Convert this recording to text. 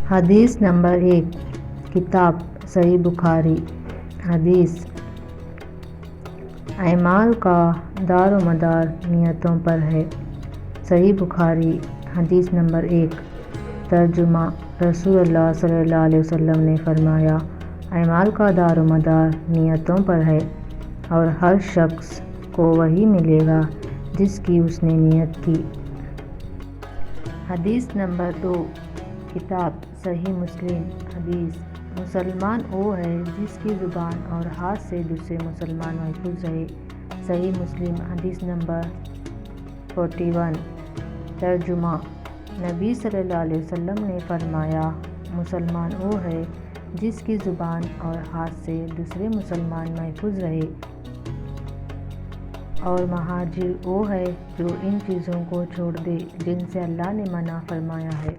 हदीस नंबर 1 किताब सही बुखारी। हदीस अमाल का दारोमदार नियतों पर है। सही बुखारी। हदीस नंबर 1 तर्जुमा रसूलुल्लाह सल्लल्लाहु अलैहि वसल्लम ने फरमाया, अमाल का दारोमदार नियतों पर है और हर शख्स को वही मिलेगा जिसकी उसने नियत की। हदीस नंबर 2 किताब सही मुस्लिम। हदीस मुसलमान वो है जिसकी ज़ुबान और हाथ से दूसरे मुसलमान महफूज रहे। सही मुस्लिम। हदीस नंबर 41 तर्जुमा नबी सल्लल्लाहु अलैहि वसल्लम ने फरमाया, मुसलमान वो है जिसकी ज़ुबान और हाथ से दूसरे मुसलमान महफूज रहे, और महाजिर वो है जो इन चीज़ों को छोड़ दे जिनसे अल्लाह ने मना फरमाया है।